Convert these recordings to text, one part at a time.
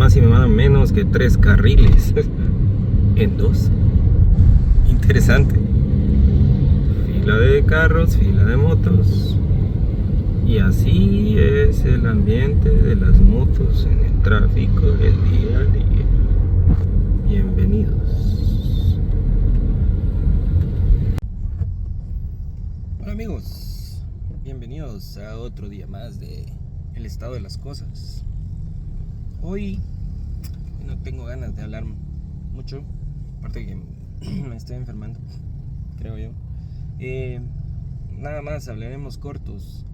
más y nada menos que 3 carriles en 2. Interesante. Fila de carros, fila de motos. Y así es el ambiente de las motos en el tráfico del día a día. Bienvenidos. Hola amigos, bienvenidos a otro día más de El Estado de las Cosas. Hoy no tengo ganas de hablar mucho, aparte que me estoy enfermando, creo yo. Nada más hablaremos cortos,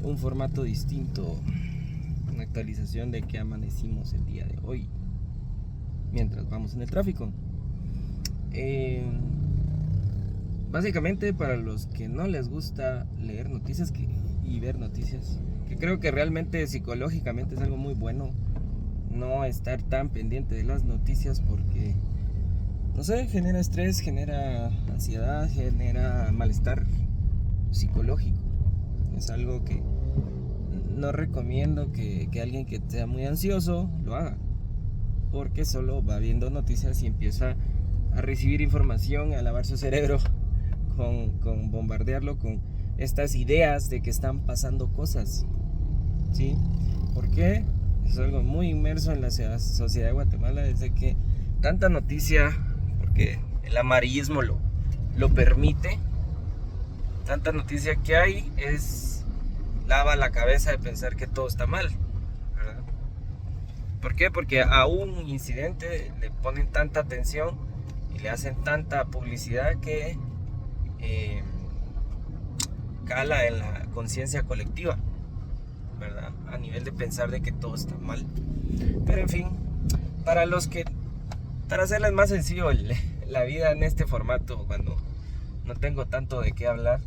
un formato distinto, una actualización de qué amanecimos el día de hoy mientras vamos en el tráfico. Básicamente, para los que no les gusta leer noticias y ver noticias, que creo que realmente psicológicamente es algo muy bueno no estar tan pendiente de las noticias, porque no sé, genera estrés, genera ansiedad, genera malestar psicológico. Es algo que no recomiendo que alguien que sea muy ansioso lo haga, porque solo va viendo noticias y empieza a recibir información, a lavar su cerebro con bombardearlo con estas ideas de que están pasando cosas, ¿sí? ¿Por qué? Es algo muy inmerso en la sociedad de Guatemala, desde que tanta noticia, porque el amarillismo lo permite, tanta noticia que hay, lava la cabeza de pensar que todo está mal, ¿verdad? ¿Por qué? Porque a un incidente le ponen tanta atención y le hacen tanta publicidad que cala en la conciencia colectiva, ¿verdad? A nivel de pensar de que todo está mal. Pero en fin, para hacerles más sencillo la vida en este formato, cuando no tengo tanto de qué hablar,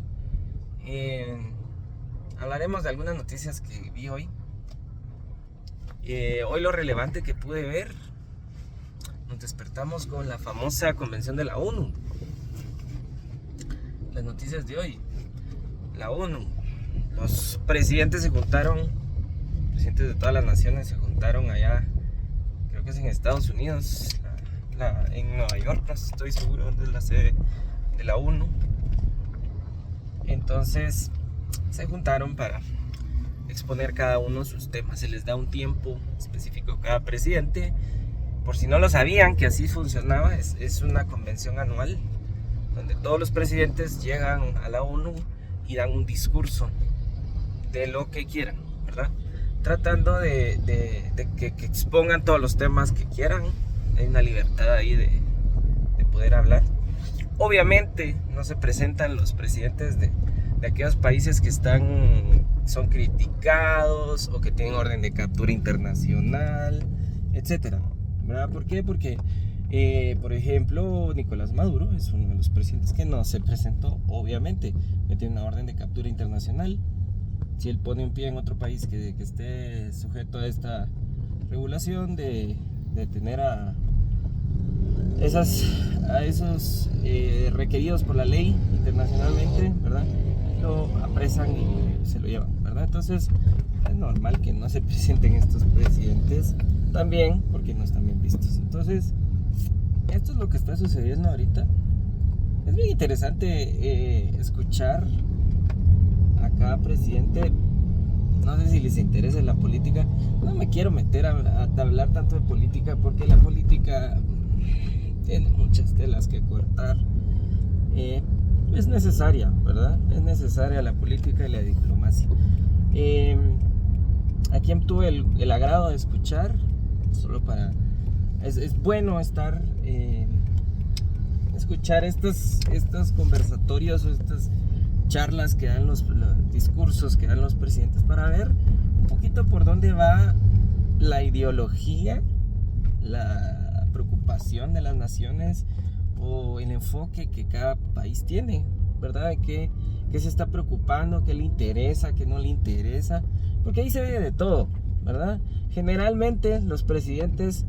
hablaremos de algunas noticias que vi hoy. Hoy lo relevante que pude ver, nos despertamos con la famosa convención de la ONU. Las noticias de hoy: la ONU, los presidentes se juntaron, presidentes de todas las naciones se juntaron allá, creo que es en Estados Unidos, en Nueva York, no estoy seguro dónde es la sede de la ONU. Entonces se juntaron para exponer cada uno sus temas. Se les da un tiempo específico a cada presidente. Por si no lo sabían que así funcionaba, es una convención anual donde todos los presidentes llegan a la ONU y dan un discurso de lo que quieran, ¿verdad? Tratando de que expongan todos los temas que quieran. Hay una libertad ahí de poder hablar. Obviamente no se presentan los presidentes de aquellos países que son criticados o que tienen orden de captura internacional, etcétera, ¿verdad? ¿Por qué? Porque por ejemplo, Nicolás Maduro es uno de los presidentes que no se presentó, obviamente, que tiene una orden de captura internacional. Si él pone un pie en otro país que esté sujeto a esta regulación de tener a esos requeridos por la ley internacionalmente, ¿verdad? Lo apresan y se lo llevan, ¿verdad? Entonces es normal que no se presenten estos presidentes también, porque no están bien vistos. Entonces esto es lo que está sucediendo ahorita. Es bien interesante escuchar a cada presidente. No sé si les interesa la política. No me quiero meter a hablar tanto de política, porque la política tiene muchas telas que cortar. Es necesaria, ¿verdad? Es necesaria la política y la diplomacia. A quien tuve el agrado de escuchar, solo para... Es bueno estar... escuchar estos conversatorios o estas charlas que dan los discursos que dan los presidentes, para ver un poquito por dónde va la ideología, la preocupación de las naciones o el enfoque que cada país tiene, ¿verdad? De qué se está preocupando, qué le interesa, qué no le interesa, porque ahí se ve de todo, ¿verdad? Generalmente los presidentes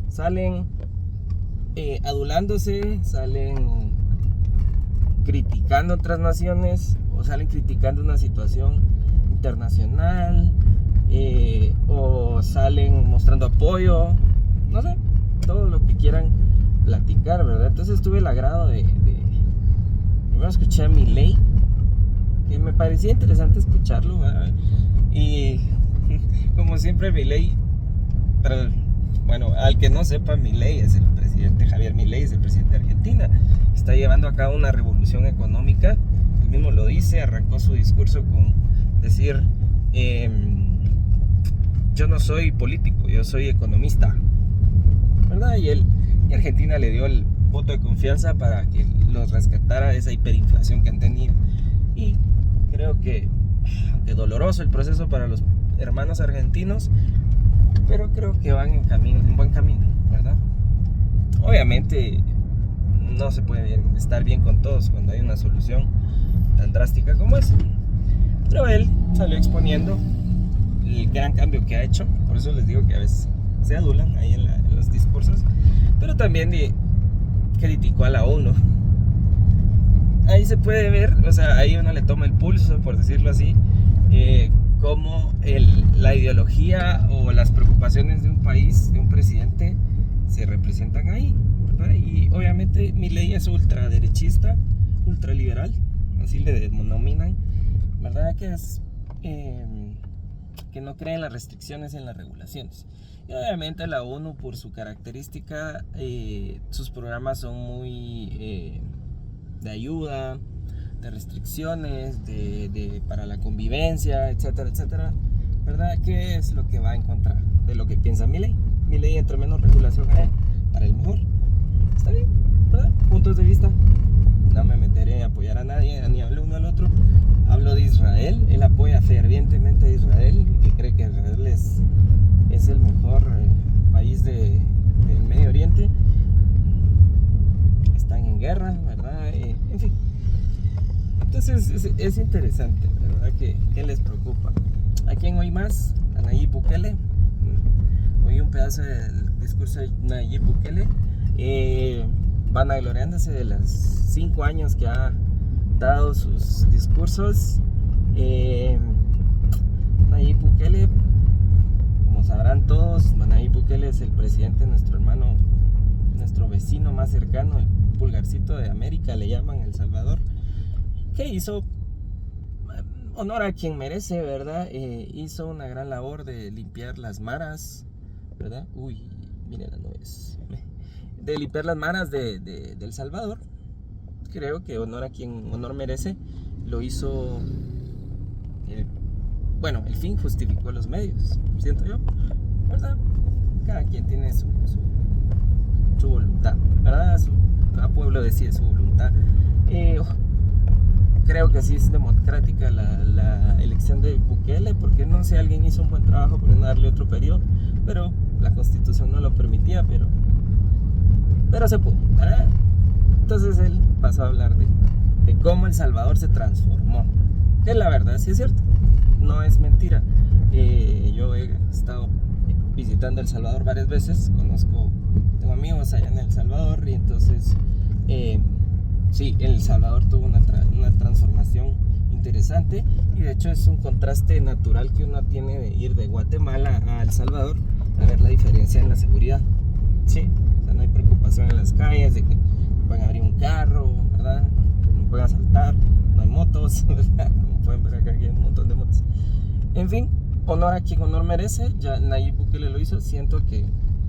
salen adulándose, salen criticando otras naciones o salen criticando una situación internacional, o salen mostrando apoyo no sé, todo lo que quieran platicar, ¿verdad? Entonces tuve el agrado primero escuché a Milei, que me parecía interesante escucharlo, ¿verdad? Y como siempre Milei, pero bueno, al que no sepa, Milei es el presidente, Javier Milei es el presidente de Argentina, está llevando a cabo una revolución económica, él mismo lo dice, arrancó su discurso con decir, yo no soy político, yo soy economista, ¿verdad? Y Argentina le dio el voto de confianza para que los rescatara de esa hiperinflación que han tenido. Y creo que, aunque doloroso el proceso para los hermanos argentinos, pero creo que van en buen camino, ¿verdad? Obviamente no se puede estar bien con todos cuando hay una solución tan drástica como esa, pero él salió exponiendo el gran cambio que ha hecho. Por eso les digo que a veces se adulan ahí en los discursos, pero también criticó a la ONU. Ahí se puede ver, o sea, ahí uno le toma el pulso, por decirlo así, cómo la ideología o las preocupaciones de un país, de un presidente, se representan ahí, ¿verdad? Y obviamente Milei es ultraderechista, ultraliberal, así le denominan, ¿verdad? Que es que no cree en las restricciones y en las regulaciones. Y obviamente la ONU, por su característica, sus programas son muy de ayuda, de restricciones, para la convivencia, etcétera, etcétera, ¿verdad? ¿Qué es lo que va en contra de lo que piensa Milei? Milei, entre menos regulación hay, para el mejor. Está bien, ¿verdad? Puntos de vista. No me meteré a apoyar a nadie, ni hablo uno al otro. Hablo de Israel, él apoya fervientemente a Israel, que cree que Israel es el mejor país del Medio Oriente. Están en guerra, ¿verdad? En fin. Entonces es interesante, ¿verdad? ¿Qué les preocupa? ¿A quién oí más? A Nayib Bukele. Oí un pedazo del discurso de Nayib Bukele, vanagloriándose de los 5 años que ha dado sus discursos. Nayib Bukele, como sabrán todos, Nayib Bukele es el presidente de nuestro hermano, nuestro vecino más cercano, el pulgarcito de América, le llaman, El Salvador, que hizo honor a quien merece, ¿verdad? Hizo una gran labor de limpiar las maras, ¿verdad? Uy, miren las nubes. De limpiar las maras de El Salvador. Creo que honor a quien honor merece. Lo hizo. El fin justificó los medios, siento yo, ¿verdad? Cada quien tiene su voluntad, ¿verdad? Cada pueblo decide su voluntad. Creo que sí es democrática la elección de Bukele, porque no sé, alguien hizo un buen trabajo por no darle otro periodo, pero la Constitución no lo permitía, pero se pudo, ¿verdad? Entonces él pasó a hablar de cómo El Salvador se transformó, que la verdad sí es cierto, no es mentira. Yo he estado visitando El Salvador varias veces, tengo amigos allá en El Salvador, y entonces sí, El Salvador tuvo una transformación interesante, y de hecho es un contraste natural que uno tiene de ir de Guatemala a El Salvador, a ver la diferencia en la seguridad. Sí, o sea, no hay preocupación en las calles de que pueden abrir un carro, ¿verdad? No pueden asaltar, no hay motos, ¿verdad? Como pueden ver acá, aquí hay un montón de motos. En fin, honor a quien honor merece. Ya Nayib Bukele lo hizo. Siento que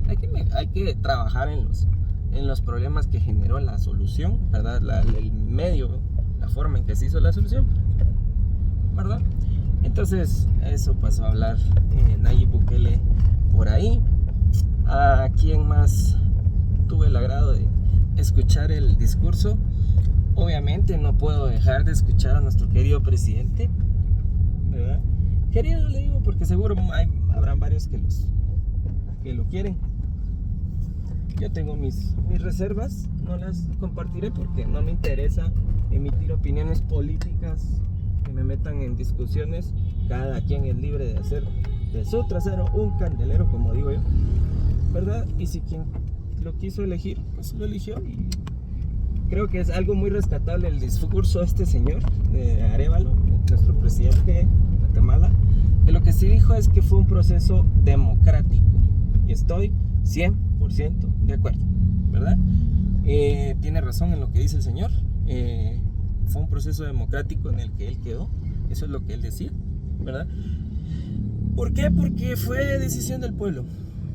hay que trabajar en los problemas que generó la solución, ¿verdad? El medio, la forma en que se hizo la solución, ¿verdad? Entonces eso pasó a hablar Nayib Bukele por ahí. ¿A quién más tuve el agrado de escuchar el discurso? Obviamente no puedo dejar de escuchar a nuestro querido presidente, ¿verdad? Querido le digo porque seguro habrán varios que lo quieren. Yo tengo mis reservas, no las compartiré porque no me interesa emitir opiniones políticas que me metan en discusiones. Cada quien es libre de hacer de su trasero un candelero, como digo yo, ¿verdad? Y si quien lo quiso elegir, pues lo eligió. Y creo que es algo muy rescatable el discurso de este señor, de Arévalo, nuestro presidente de Guatemala, que lo que sí dijo es que fue un proceso democrático. Y estoy 100% de acuerdo, ¿verdad? Tiene razón en lo que dice el señor. Fue un proceso democrático en el que él quedó. Eso es lo que él decía, ¿verdad? ¿Por qué? Porque fue decisión del pueblo,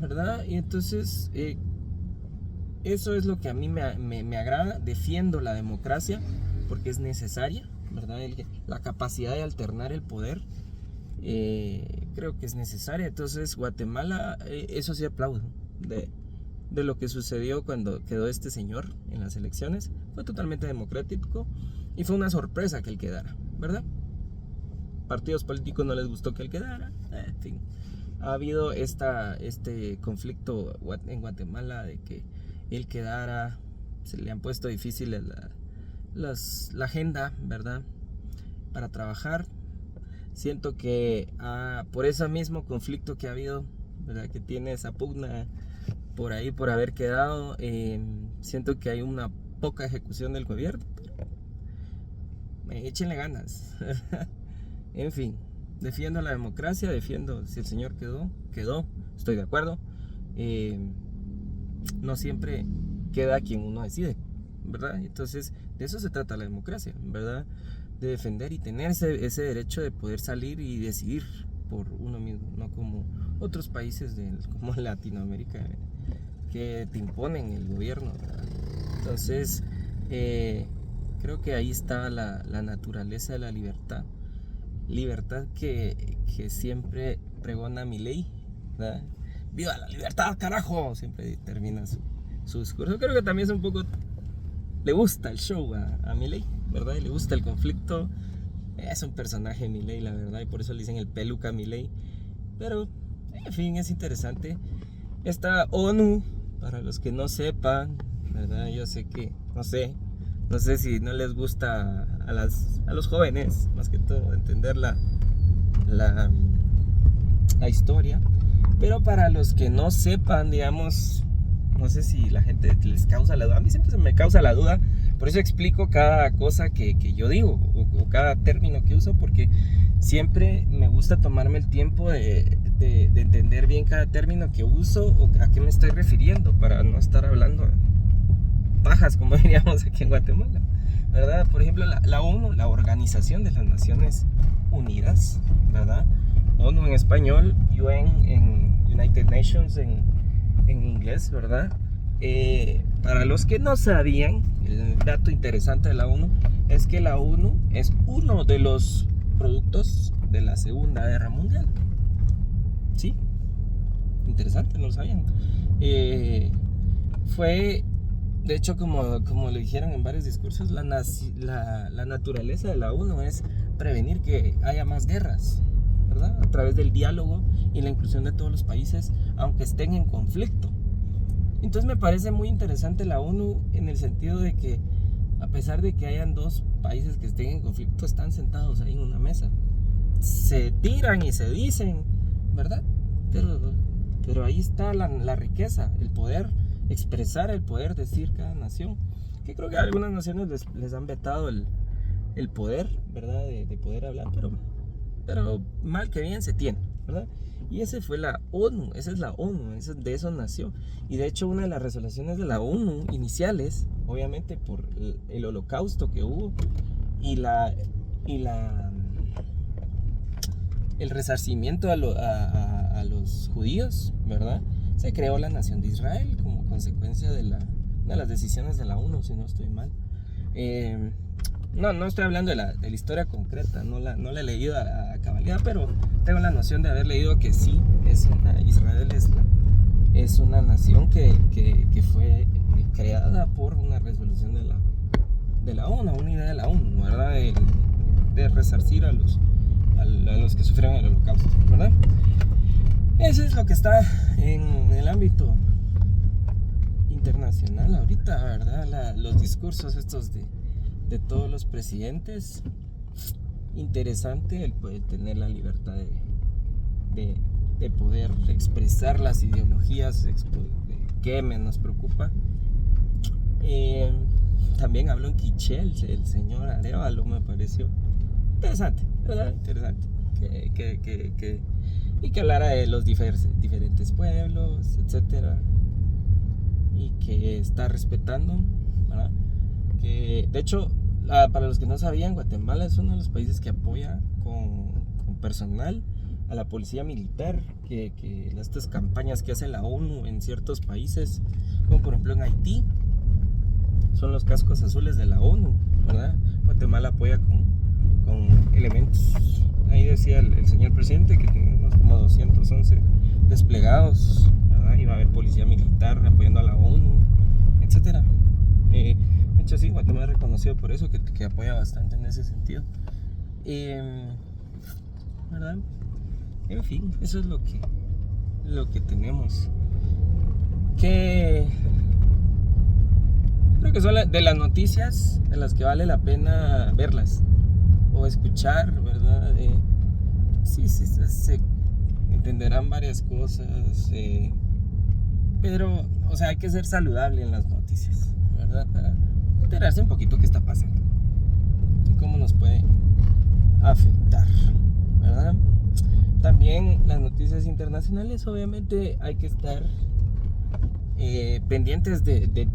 ¿verdad? Y entonces eso es lo que a mí me agrada. Defiendo la democracia porque es necesaria, ¿verdad? La capacidad de alternar el poder creo que es necesaria. Entonces Guatemala, eso sí aplaudo de lo que sucedió cuando quedó este señor en las elecciones. Fue totalmente democrático y fue una sorpresa que él quedara, ¿verdad? Partidos políticos no les gustó que él quedara, en fin. Ha habido este conflicto en Guatemala de que él quedara. Se le han puesto difíciles la agenda, ¿verdad? Para trabajar. Siento que por ese mismo conflicto que ha habido, ¿verdad? Que tiene esa pugna por ahí por haber quedado, siento que hay una poca ejecución del gobierno. Échenle ganas. En fin, defiendo la democracia, defiendo, si el señor quedó, estoy de acuerdo. No siempre queda quien uno decide, ¿verdad? Entonces, de eso se trata la democracia, ¿verdad? De defender y tener ese derecho de poder salir y decidir por uno mismo, no como otros países como Latinoamérica que te imponen el gobierno, ¿verdad? Entonces, creo que ahí está la naturaleza de la libertad. Libertad que siempre pregona Milei, ¿verdad? ¡Viva la libertad, carajo! Siempre termina su discurso. Creo que también es un poco... Le gusta el show a Milei, ¿verdad? Y le gusta el conflicto. Es un personaje Milei, la verdad, y por eso le dicen el peluca Milei. Pero, en fin, es interesante. Esta ONU, para los que no sepan, ¿verdad? Yo sé que, no sé si no les gusta a los jóvenes, más que todo, entender la historia. Pero para los que no sepan, digamos, no sé si la gente les causa la duda. A mí siempre se me causa la duda. Por eso explico cada cosa que yo digo o cada término que uso, porque siempre me gusta tomarme el tiempo de entender bien cada término que uso o a qué me estoy refiriendo, para no estar hablando pajas, como diríamos aquí en Guatemala, ¿verdad? Por ejemplo, la ONU, la Organización de las Naciones Unidas, ¿verdad? ONU en español, UN en United Nations en inglés, ¿verdad? Para los que no sabían, el dato interesante de la ONU es que la ONU es uno de los productos de la Segunda Guerra Mundial. ¿Sí? Interesante, no lo sabían. Fue, de hecho, como lo dijeron en varios discursos, la naturaleza de la ONU es prevenir que haya más guerras, ¿verdad? A través del diálogo y la inclusión de todos los países, aunque estén en conflicto. Entonces me parece muy interesante la ONU en el sentido de que, a pesar de que hayan dos países que estén en conflicto, están sentados ahí en una mesa. Se tiran y se dicen, ¿verdad? Pero ahí está la riqueza, el poder expresar, el poder decir cada nación. Que creo que a algunas naciones les han vetado el poder, ¿verdad? De poder hablar, pero mal que bien se tiene, ¿verdad? Y esa fue la ONU, esa es la ONU, de eso nació. Y de hecho una de las resoluciones de la ONU iniciales, obviamente por el holocausto que hubo y el resarcimiento a los judíos, ¿verdad? Se creó la nación de Israel como consecuencia de una de las decisiones de la ONU, si no estoy mal. No estoy hablando de la historia concreta, no la he leído a cabalidad, pero tengo la noción de haber leído que sí, Israel es una nación que fue creada por una resolución de la ONU, una idea de la ONU, ¿verdad? De resarcir a los que sufrieron el holocausto, ¿verdad? Eso es lo que está en el ámbito internacional ahorita, ¿verdad? Los discursos estos de todos los presidentes. Interesante el poder tener la libertad de poder expresar las ideologías que nos preocupa. También habló en quiché el señor Arevalo, me pareció interesante, ¿verdad? Interesante y que hablara de los diferentes pueblos, etcétera. y que está respetando, ¿verdad? Que, de hecho, para los que no sabían, Guatemala es uno de los países que apoya con personal a la policía militar, que estas campañas que hace la ONU en ciertos países, como por ejemplo en Haití, son los cascos azules de la ONU, ¿verdad? Guatemala apoya con elementos. Ahí decía el señor presidente que tenemos como 211 desplegados, ¿verdad? Y va a haber policía militar apoyando a la ONU, etcétera. De hecho, sí, Guatemala es reconocido por eso, que apoya bastante en ese sentido. ¿Verdad? En fin, eso es lo que tenemos. Que creo que son de las noticias de las que vale la pena verlas o escuchar, ¿verdad? Sí, se entenderán varias cosas, pero, o sea, hay que ser saludable en las noticias, ¿verdad? Para enterarse un poquito qué está pasando y cómo nos puede afectar, ¿verdad? También las noticias internacionales, obviamente hay que estar pendientes de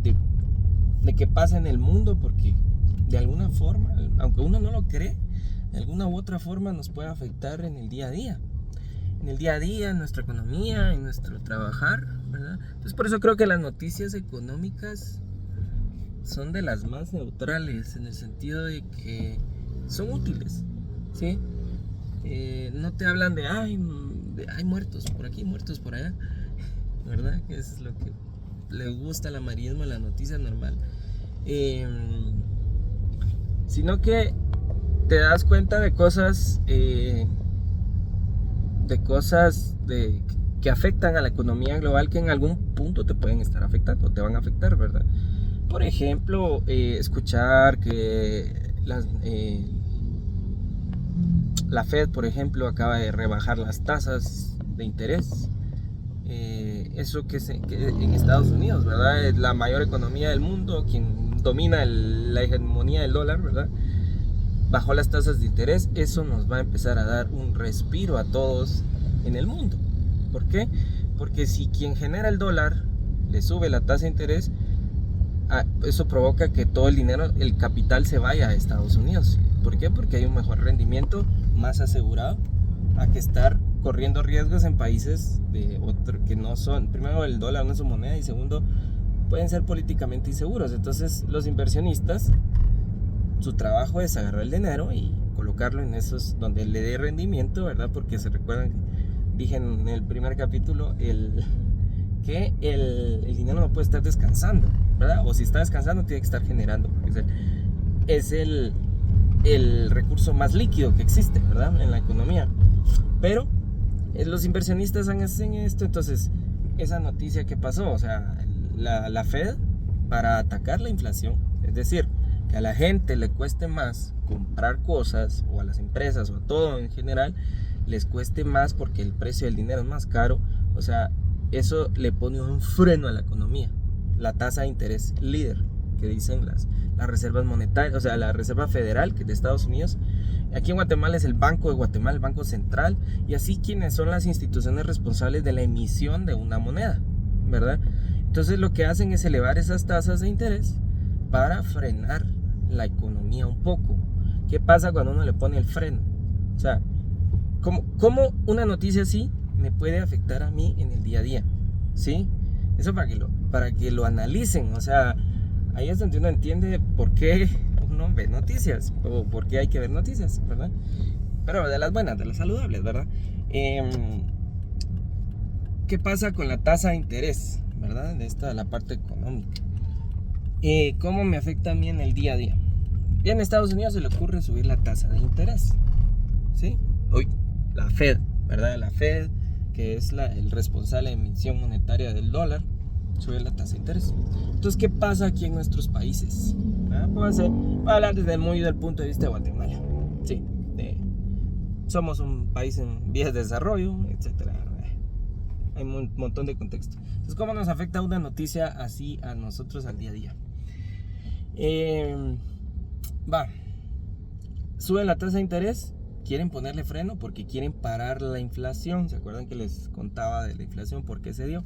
qué pasa en el mundo, porque de alguna forma, aunque uno no lo cree, de alguna u otra forma nos puede afectar en el día a día. En el día a día, en nuestra economía, en nuestro trabajar, ¿verdad? Entonces por eso creo que las noticias económicas son de las más neutrales, en el sentido de que son útiles, ¿sí? No te hablan de hay muertos por aquí, muertos por allá, ¿verdad? Que es lo que le gusta al amarillismo en la noticia normal. Sino que te das cuenta de cosas que afectan a la economía global, que en algún punto te pueden estar afectando, te van a afectar, ¿verdad? Por ejemplo, escuchar que la Fed, por ejemplo, acaba de rebajar las tasas de interés. Eso que en Estados Unidos, ¿verdad? Es la mayor economía del mundo, quien domina la hegemonía del dólar, ¿verdad? Bajó las tasas de interés. Eso nos va a empezar a dar un respiro a todos en el mundo. ¿Por qué? Porque si quien genera el dólar le sube la tasa de interés, eso provoca que todo el dinero, el capital, se vaya a Estados Unidos. ¿Por qué? Porque hay un mejor rendimiento, más asegurado, a que estar corriendo riesgos en países que no son, primero, el dólar no es su moneda, y segundo, pueden ser políticamente inseguros. Entonces los inversionistas, su trabajo es agarrar el dinero y colocarlo en esos donde le dé rendimiento, ¿verdad? Porque se recuerdan, dije en el primer capítulo, que el dinero no puede estar descansando, ¿verdad? O si está descansando, tiene que estar generando, porque es el recurso más líquido que existe, ¿verdad? En la economía. Pero los inversionistas hacen esto. Entonces, esa noticia que pasó, o sea, la Fed, para atacar la inflación, es decir, que a la gente le cueste más comprar cosas, o a las empresas, o a todo en general, les cueste más porque el precio del dinero es más caro. O sea, eso le pone un freno a la economía. La tasa de interés líder que dicen las reservas monetarias, o sea, la Reserva Federal, que es de Estados Unidos. Aquí en Guatemala es el Banco de Guatemala, el Banco Central, y así quienes son las instituciones responsables de la emisión de una moneda, ¿verdad? Entonces lo que hacen es elevar esas tasas de interés para frenar la economía un poco. ¿Qué pasa cuando uno le pone el freno? O sea, ¿cómo una noticia así me puede afectar a mí en el día a día? ¿Sí? Eso para que lo analicen. O sea, ahí es donde uno entiende por qué uno ve noticias, o por qué hay que ver noticias, ¿verdad? Pero de las buenas, de las saludables, ¿verdad? ¿Qué pasa con la tasa de interés, ¿verdad? De la parte económica. ¿Cómo me afecta a mí en el día a día? Y en Estados Unidos se le ocurre subir la tasa de interés, ¿sí? La Fed, ¿verdad? La Fed, que es el responsable de emisión monetaria del dólar, sube la tasa de interés. Entonces, ¿qué pasa aquí en nuestros países? Voy a hablar desde el punto de vista de Guatemala. Sí, somos un país en vías de desarrollo, etcétera. Hay un montón de contexto. Entonces, ¿cómo nos afecta una noticia así a nosotros al día a día? Sube la tasa de interés, quieren ponerle freno porque quieren parar la inflación. ¿Se acuerdan que les contaba de la inflación? ¿Por qué se dio?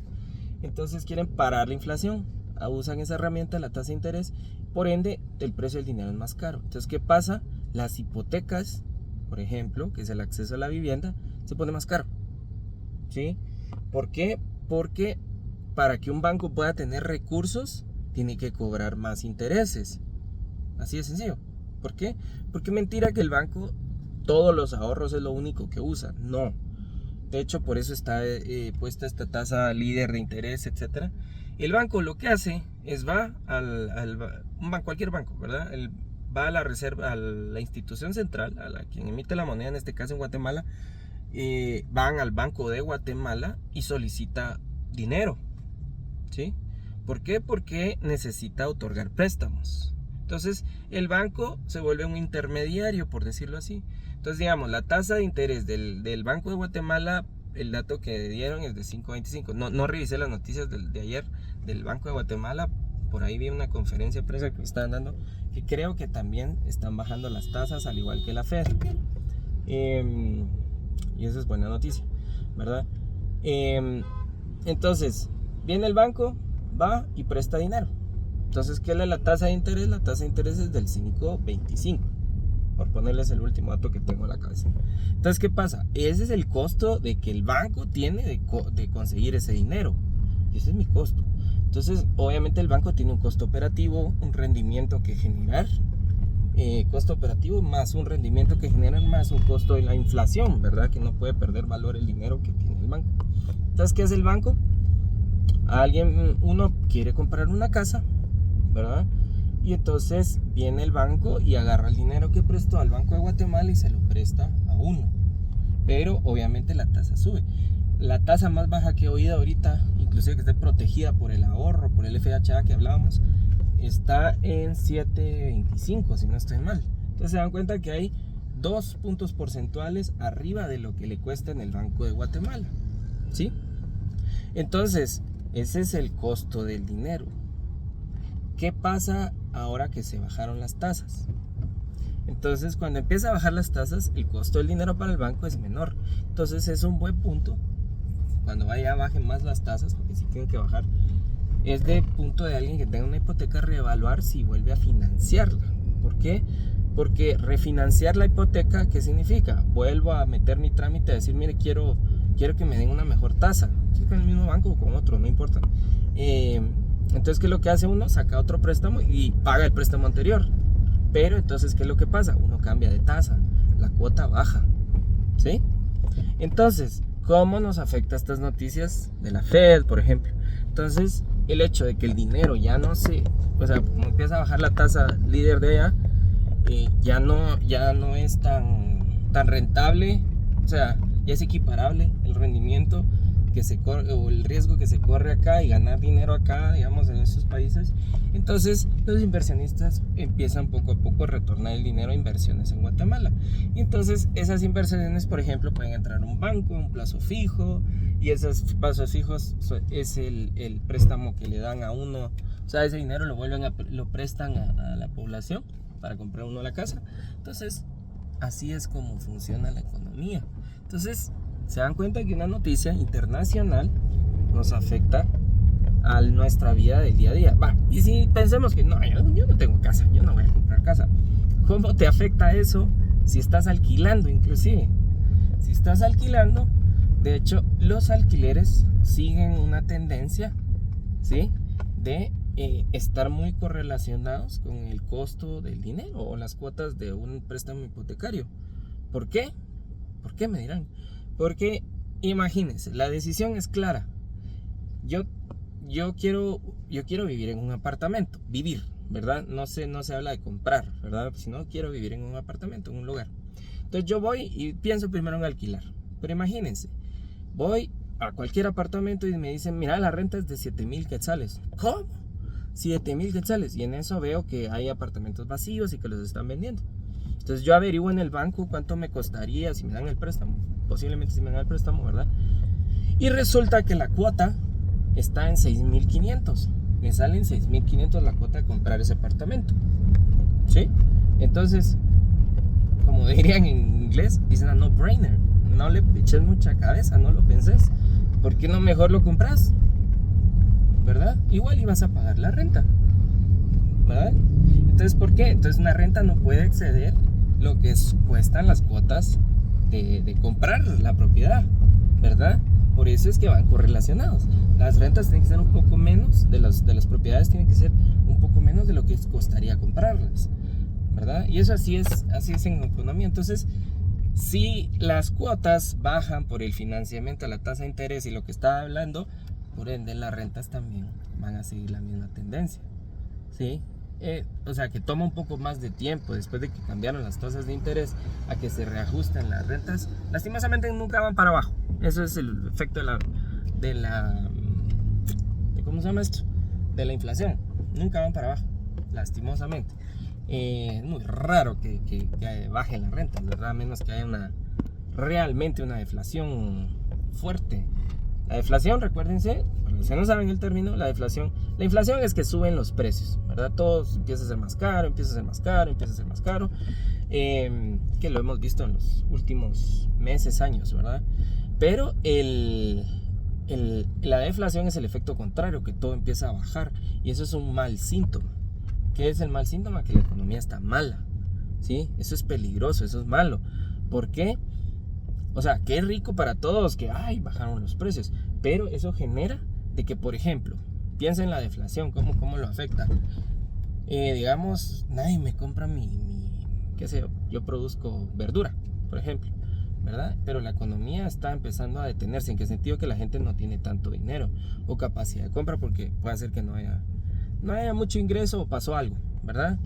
Entonces quieren parar la inflación. usan esa herramienta, la tasa de interés, por ende el precio del dinero es más caro. Entonces, ¿qué pasa? Las hipotecas, por ejemplo, que es el acceso a la vivienda, se pone más caro, ¿sí? ¿Por qué? Porque para que un banco pueda tener recursos, tiene que cobrar más intereses. Así de sencillo. ¿Por qué? Porque mentira que el banco todos los ahorros es lo único que usa. No. De hecho, por eso está puesta esta tasa líder de interés, etcétera. El banco lo que hace es va un banco, cualquier banco, ¿verdad? Va a la reserva, a la institución central, a la quien emite la moneda, en este caso en Guatemala, van al Banco de Guatemala y solicita dinero, ¿sí? ¿Por qué? Porque necesita otorgar préstamos. Entonces, el banco se vuelve un intermediario, por decirlo así. Entonces, digamos, la tasa de interés del Banco de Guatemala, el dato que dieron es de 5.25. No revisé las noticias de ayer del Banco de Guatemala. Por ahí vi una conferencia de prensa que estaban dando, que creo que también están bajando las tasas, al igual que la Fed. Y eso es buena noticia, ¿verdad? Entonces, viene el banco, va y presta dinero. Entonces, ¿qué es la tasa de interés? La tasa de interés es del 5.25, por ponerles el último dato que tengo en la cabeza. Entonces, ¿qué pasa? Ese es el costo de que el banco tiene de conseguir ese dinero. Y ese es mi costo. Entonces, obviamente el banco tiene un costo operativo, un rendimiento que generar, costo operativo más un rendimiento que generan más un costo de la inflación, ¿verdad? Que no puede perder valor el dinero que tiene el banco. Entonces, ¿qué hace el banco? Uno quiere comprar una casa, ¿verdad? Y entonces viene el banco y agarra el dinero que prestó al Banco de Guatemala y se lo presta a uno. Pero obviamente la tasa sube. La tasa más baja que he oído ahorita, inclusive que esté protegida por el ahorro, por el FHA que hablábamos, está en 7.25, si no estoy mal. Entonces se dan cuenta que hay 2 puntos porcentuales arriba de lo que le cuesta en el Banco de Guatemala, ¿sí? Entonces, ese es el costo del dinero. ¿Qué pasa ahora que se bajaron las tasas? Entonces, cuando empieza a bajar las tasas, el costo del dinero para el banco es menor. Entonces, es un buen punto. Cuando bajen más las tasas, porque sí tienen que bajar, es de punto de alguien que tenga una hipoteca reevaluar si vuelve a financiarla. ¿Por qué? Porque refinanciar la hipoteca, ¿qué significa? Vuelvo a meter mi trámite a decir, mire, quiero que me den una mejor tasa. Si con el mismo banco o con otro, no importa. Entonces, ¿qué es lo que hace uno? Saca otro préstamo y paga el préstamo anterior. Pero entonces, ¿qué es lo que pasa? Uno cambia de tasa, la cuota baja, ¿sí? Entonces, ¿cómo nos afecta estas noticias de la Fed, por ejemplo? Entonces, el hecho de que el dinero ya no como empieza a bajar la tasa líder de allá, ya no es tan rentable, o sea, ya es equiparable el rendimiento que se corre o el riesgo que se corre acá y ganar dinero acá, digamos, en esos países. Entonces los inversionistas empiezan poco a poco a retornar el dinero a inversiones en Guatemala. Y entonces esas inversiones, por ejemplo, pueden entrar a un banco, un plazo fijo, y esos plazos fijos es el préstamo que le dan a uno. O sea, ese dinero lo prestan a la población para comprar uno la casa. Entonces, así es como funciona la economía. Entonces, se dan cuenta que una noticia internacional nos afecta a nuestra vida del día a día. Y si pensemos que no, yo no tengo casa, yo no voy a comprar casa. ¿Cómo te afecta eso si estás alquilando inclusive? Si estás alquilando, de hecho, los alquileres siguen una tendencia, ¿sí?, de estar muy correlacionados con el costo del dinero o las cuotas de un préstamo hipotecario. ¿Por qué? ¿Por qué, me dirán? Porque imagínense, la decisión es clara. Yo quiero vivir en un apartamento, ¿verdad? No se habla de comprar, ¿verdad? Sino quiero vivir en un apartamento, en un lugar. Entonces yo voy y pienso primero en alquilar. Pero imagínense, voy a cualquier apartamento y me dicen, mira, la renta es de 7,000 quetzales. ¿Cómo? 7,000 quetzales. Y en eso veo que hay apartamentos vacíos y que los están vendiendo. Entonces yo averiguo en el banco cuánto me costaría si me dan el préstamo. Posiblemente si me dan el préstamo, ¿verdad? Y resulta que la cuota está en 6,500. Me salen 6,500 la cuota de comprar ese apartamento, ¿sí? Entonces, como dirían en inglés, dicen a no-brainer. No le eches mucha cabeza, no lo penses. ¿Por qué no mejor lo compras? ¿verdad? Igual ibas a pagar la renta, ¿verdad? Entonces, ¿por qué? Entonces una renta no puede exceder lo que cuestan las cuotas de comprar la propiedad, ¿verdad? Por eso es que van correlacionados. Las rentas tienen que ser un poco menos, de las propiedades tienen que ser un poco menos de lo que costaría comprarlas, ¿verdad? Y eso así es en economía. Entonces, si las cuotas bajan por el financiamiento, la tasa de interés y lo que estaba hablando, por ende las rentas también van a seguir la misma tendencia, ¿sí? O sea, que toma un poco más de tiempo después de que cambiaron las tasas de interés a que se reajusten las rentas. Lastimosamente nunca van para abajo. Eso es el efecto ¿cómo se llama esto? De la inflación. Nunca van para abajo, lastimosamente. Es muy raro que bajen las rentas, ¿verdad? A menos que haya realmente una deflación fuerte. La deflación, recuérdense, para los que no saben el término, la inflación es que suben los precios, ¿verdad? Todo empieza a ser más caro, empieza a ser más caro, empieza a ser más caro, que lo hemos visto en los últimos meses, años, ¿verdad? Pero la deflación es el efecto contrario, que todo empieza a bajar, y eso es un mal síntoma. ¿Qué es el mal síntoma? Que la economía está mala, ¿sí? Eso es peligroso, eso es malo. ¿Por qué? O sea, qué rico para todos que, bajaron los precios. Pero eso genera de que, por ejemplo, piensa en la deflación, cómo lo afecta. Digamos, nadie me compra qué sé yo produzco verdura, por ejemplo, ¿verdad? Pero la economía está empezando a detenerse. ¿En qué sentido? Que la gente no tiene tanto dinero o capacidad de compra porque puede ser que no haya mucho ingreso o pasó algo, ¿verdad?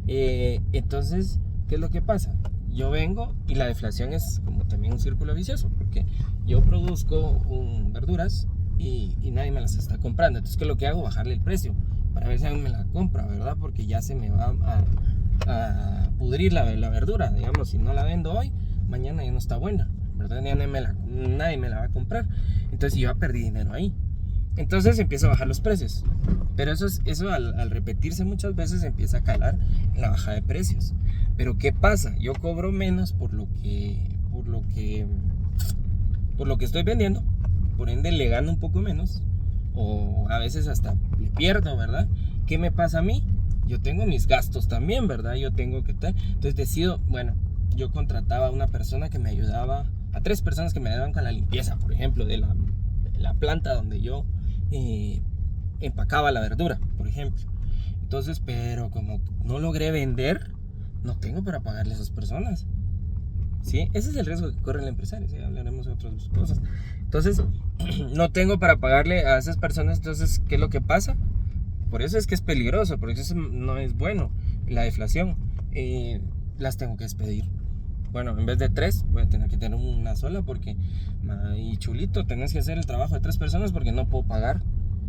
Entonces, ¿qué es lo que pasa? Yo vengo y la deflación es como también un círculo vicioso, porque yo produzco verduras y nadie me las está comprando. Entonces, ¿qué es lo que hago? Bajarle el precio para ver si alguien me la compra, ¿verdad? Porque ya se me va a pudrir la verdura. Digamos, si no la vendo hoy, mañana ya no está buena, ¿verdad? Nadie me la va a comprar. Entonces, yo ya perdí dinero ahí. Entonces empiezo a bajar los precios. Pero eso al repetirse muchas veces empieza a calar en la bajada de precios. Pero ¿qué pasa? Yo cobro menos por lo que estoy vendiendo. Por ende le gano un poco menos. O a veces hasta le pierdo, ¿verdad? ¿Qué me pasa a mí? Yo tengo mis gastos también, ¿verdad? Yo tengo que tal. Entonces decido, bueno, yo contrataba a una persona que me ayudaba, a 3 personas que me ayudaban con la limpieza, por ejemplo, de la planta donde yo empacaba la verdura, por ejemplo. Entonces, pero como no logré vender, no tengo para pagarle a esas personas, ¿sí? Ese es el riesgo que corre el empresario, ¿sí? Hablaremos de otras cosas. Entonces, no tengo para pagarle a esas personas. Entonces, ¿qué es lo que pasa? Por eso es que es peligroso, porque eso no es bueno. La deflación, las tengo que despedir. Bueno, en vez de 3, voy a tener que tener una sola porque, y chulito, tenés que hacer el trabajo de 3 personas porque no puedo pagar.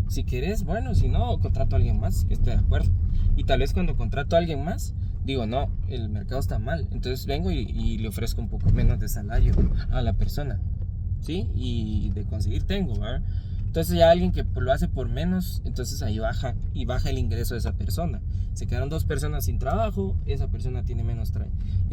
Si querés, bueno, si no, contrato a alguien más que esté de acuerdo. Y tal vez cuando contrato a alguien más, digo, no, el mercado está mal. Entonces vengo y le ofrezco un poco menos de salario a la persona, ¿sí? Y de conseguir tengo, ¿verdad? Entonces ya alguien que lo hace por menos, entonces ahí baja el ingreso de esa persona. Se quedaron 2 personas sin trabajo, esa persona tiene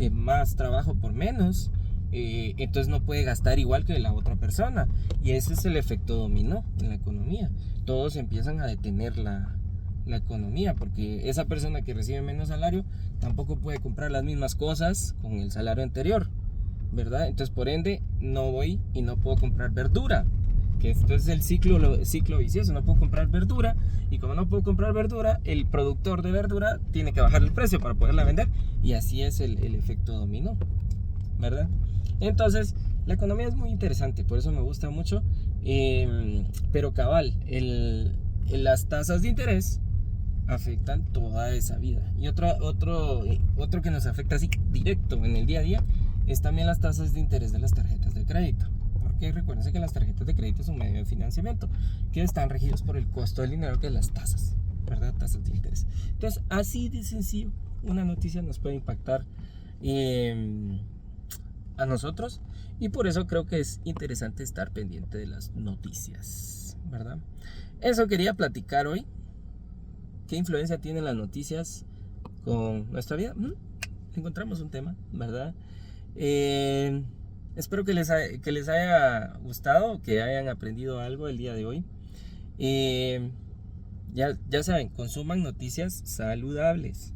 más trabajo por menos, entonces no puede gastar igual que la otra persona. Y ese es el efecto dominó en la economía. Todos empiezan a detener la economía porque esa persona que recibe menos salario tampoco puede comprar las mismas cosas con el salario anterior, ¿verdad? Entonces por ende no voy y no puedo comprar verdura, que esto es el ciclo vicioso. No puedo comprar verdura, y como no puedo comprar verdura, el productor de verdura tiene que bajar el precio para poderla vender, y así es el efecto dominó, ¿verdad? Entonces la economía es muy interesante, por eso me gusta mucho, pero cabal, las tasas de interés afectan toda esa vida. Y otro que nos afecta así directo en el día a día es también las tasas de interés de las tarjetas de crédito. Porque recuerden que las tarjetas de crédito es un medio de financiamiento que están regidos por el costo del dinero, que es las tasas, ¿verdad? Tasas de interés. Entonces, así de sencillo, una noticia nos puede impactar a nosotros, y por eso creo que es interesante estar pendiente de las noticias, ¿verdad? Eso quería platicar hoy. ¿Qué influencia tienen las noticias con nuestra vida? Encontramos un tema, ¿verdad? Espero que les haya gustado, que hayan aprendido algo el día de hoy. Ya saben, consuman noticias saludables.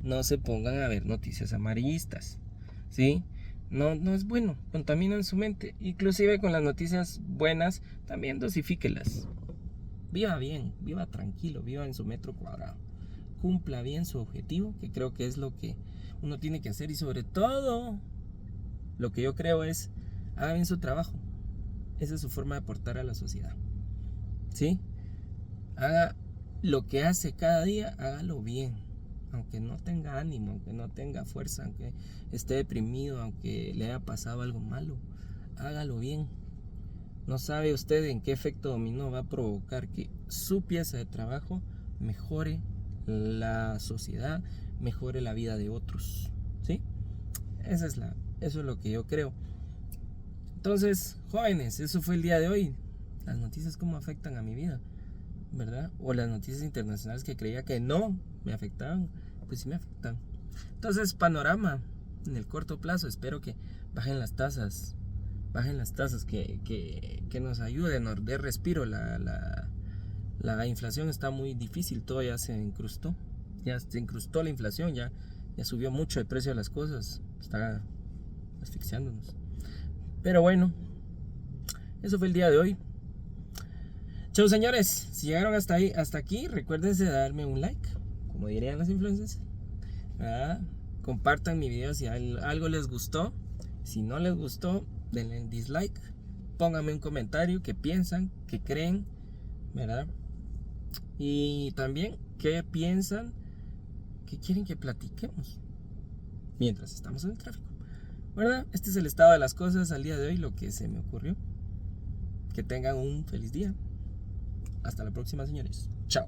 No se pongan a ver noticias amarillistas, ¿sí? No es bueno, contaminan su mente. Inclusive con las noticias buenas, también dosifíquelas. Viva bien, viva tranquilo, viva en su metro cuadrado. Cumpla bien su objetivo, que creo que es lo que uno tiene que hacer. Y sobre todo, lo que yo creo es, haga bien su trabajo. Esa es su forma de aportar a la sociedad, ¿sí? Haga lo que hace cada día, hágalo bien. Aunque no tenga ánimo, aunque no tenga fuerza, aunque esté deprimido, aunque le haya pasado algo malo, hágalo bien. No sabe usted en qué efecto dominó va a provocar que su pieza de trabajo mejore la sociedad, mejore la vida de otros, ¿sí? Eso es lo que yo creo. Entonces, jóvenes, eso fue el día de hoy. Las noticias cómo afectan a mi vida, ¿verdad? O las noticias internacionales que creía que no me afectaban, pues sí me afectan. Entonces, panorama en el corto plazo, espero que bajen las tasas, que nos ayuden, nos dé respiro. La inflación está muy difícil, todo ya se incrustó la inflación, ya subió mucho el precio de las cosas, está asfixiándonos. Pero bueno, eso fue el día de hoy. Chau señores, si llegaron hasta aquí, recuérdense de darme un like, como dirían los influencers. Compartan mi video si algo les gustó. Si no les gustó, denle dislike. Pónganme un comentario qué piensan, qué creen, ¿verdad? Y también qué piensan, qué quieren que platiquemos mientras estamos en el tráfico, ¿verdad? Este es el estado de las cosas al día de hoy, lo que se me ocurrió. Que tengan un feliz día. Hasta la próxima, señores. Chao.